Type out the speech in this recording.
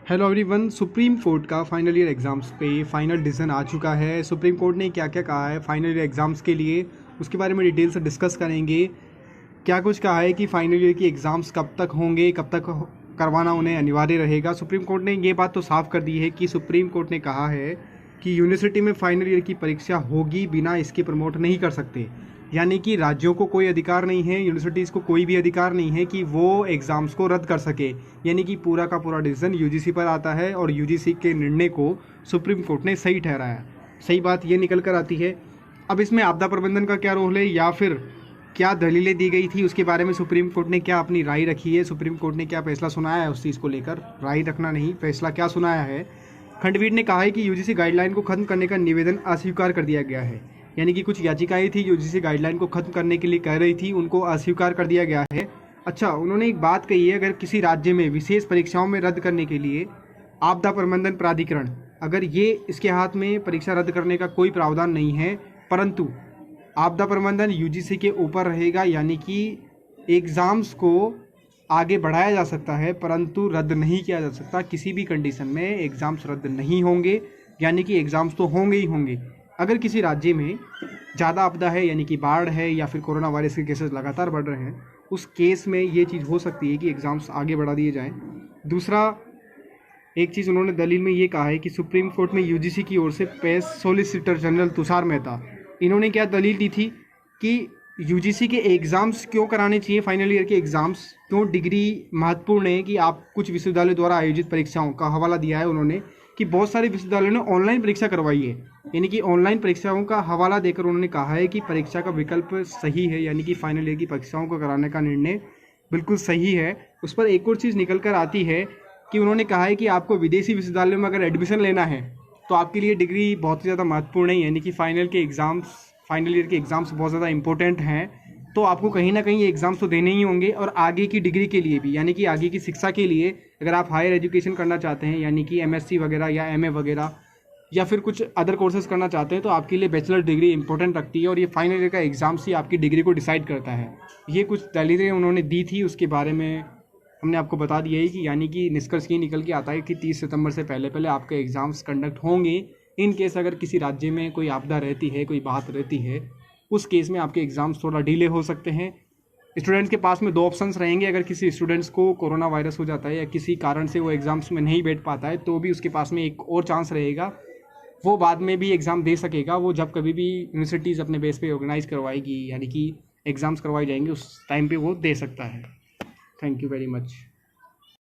Hello everyone. Supreme court का final year exams पे final decision आ चुका है। सुप्रीम कोर्ट ने क्या क्या कहा है फाइनल ईयर एग्ज़ाम्स के लिए, उसके बारे में डिटेल से डिस्कस करेंगे। क्या कुछ कहा है कि फाइनल ईयर की एग्ज़ाम्स कब तक होंगे, कब तक करवाना उन्हें अनिवार्य रहेगा। सुप्रीम कोर्ट ने ये बात तो साफ कर दी है कि सुप्रीम कोर्ट ने कहा है कि यूनिवर्सिटी में फाइनल ईयर की परीक्षा होगी, बिना इसके प्रमोट नहीं कर सकते। यानी कि राज्यों को कोई अधिकार नहीं है, यूनिवर्सिटीज़ को कोई भी अधिकार नहीं है कि वो एग्ज़ाम्स को रद्द कर सके। यानी कि पूरा का पूरा डिसीजन यूजीसी पर आता है और यूजीसी के निर्णय को सुप्रीम कोर्ट ने सही ठहराया। सही बात ये निकल कर आती है। अब इसमें आपदा प्रबंधन का क्या रोल है या फिर क्या दलीलें दी गई थी, उसके बारे में सुप्रीम कोर्ट ने क्या अपनी राय रखी है, सुप्रीम कोर्ट ने क्या फैसला सुनाया है, उस चीज़ को लेकर राय रखना नहीं, फैसला क्या सुनाया है। खंडपीठ ने कहा है कि यूजीसी गाइडलाइन को खत्म करने का निवेदन अस्वीकार कर दिया गया है। यानी कि कुछ याचिकाएं थी यूजीसी गाइडलाइन को खत्म करने के लिए कह रही थी, उनको अस्वीकार कर दिया गया है। अच्छा, उन्होंने एक बात कही है, अगर किसी राज्य में विशेष परीक्षाओं में रद्द करने के लिए आपदा प्रबंधन प्राधिकरण, अगर ये इसके हाथ में परीक्षा रद्द करने का कोई प्रावधान नहीं है, परंतु आपदा प्रबंधन यूजीसी के ऊपर रहेगा। यानी कि एग्ज़ाम्स को आगे बढ़ाया जा सकता है परंतु रद्द नहीं किया जा सकता। किसी भी कंडीशन में एग्ज़ाम्स रद्द नहीं होंगे, यानी कि एग्ज़ाम्स तो होंगे ही होंगे। अगर किसी राज्य में ज़्यादा आपदा है, यानी कि बाढ़ है या फिर कोरोना वायरस के केसेस लगातार बढ़ रहे हैं, उस केस में ये चीज़ हो सकती है कि एग्ज़ाम्स आगे बढ़ा दिए जाएँ। दूसरा, एक चीज़ उन्होंने दलील में ये कहा है कि सुप्रीम कोर्ट में यूजीसी की ओर से पेश सॉलिसिटर जनरल तुषार मेहता, इन्होंने क्या दलील दी थी कि यूजीसी के एग्ज़ाम्स क्यों कराने चाहिए, फाइनल ईयर के एग्ज़ाम्स क्यों डिग्री महत्वपूर्ण है। कि आप कुछ विश्वविद्यालय द्वारा आयोजित परीक्षाओं का हवाला दिया है उन्होंने कि बहुत सारे विश्वविद्यालयों ने ऑनलाइन परीक्षा करवाई है। यानी कि ऑनलाइन परीक्षाओं का हवाला देकर उन्होंने कहा है कि परीक्षा का विकल्प सही है, यानी कि फाइनल ईयर की परीक्षाओं को कराने का निर्णय बिल्कुल सही है। उस पर एक और चीज़ निकल कर आती है कि उन्होंने कहा है कि आपको विदेशी विश्वविद्यालयों में अगर एडमिशन लेना है तो आपके लिए डिग्री बहुत ही ज़्यादा महत्वपूर्ण है। यानी कि फाइनल ईयर के एग्ज़ाम्स बहुत ज़्यादा इंपॉर्टेंट हैं, तो आपको कहीं ना कहीं ये एग्ज़ाम्स तो देने ही होंगे। और आगे की डिग्री के लिए भी, यानी कि आगे की शिक्षा के लिए, अगर आप हायर एजुकेशन करना चाहते हैं, यानी कि एमएससी वगैरह या एमए वगैरह या फिर कुछ अदर कोर्सेज करना चाहते हैं, तो आपके लिए बैचलर डिग्री इंपॉर्टेंट रखती है। और ये फाइनल ईयर का एग्ज़ाम्स ही आपकी डिग्री को डिसाइड करता है। ये कुछ दलीलें उन्होंने दी थी, उसके बारे में हमने आपको बता दिया है कि यानी कि निष्कर्ष ये निकल के आता है कि 30 सितंबर से पहले पहले आपके एग्ज़ाम्स कंडक्ट होंगे। इन केस अगर किसी राज्य में कोई आपदा रहती है, कोई बात रहती है, उस केस में आपके एग्ज़ाम्स थोड़ा डिले हो सकते हैं। स्टूडेंट्स के पास में दो ऑप्शंस रहेंगे। अगर किसी स्टूडेंट्स को कोरोना वायरस हो जाता है या किसी कारण से वो एग्ज़ाम्स में नहीं बैठ पाता है, तो भी उसके पास में एक और चांस रहेगा, वो बाद में भी एग्ज़ाम दे सकेगा। वो जब कभी भी यूनिवर्सिटीज़ अपने बेस पे ऑर्गेनाइज़ करवाएगी, यानी कि एग्ज़ाम्स करवाए जाएंगे, उस टाइम पे वो दे सकता है। Thank you very much.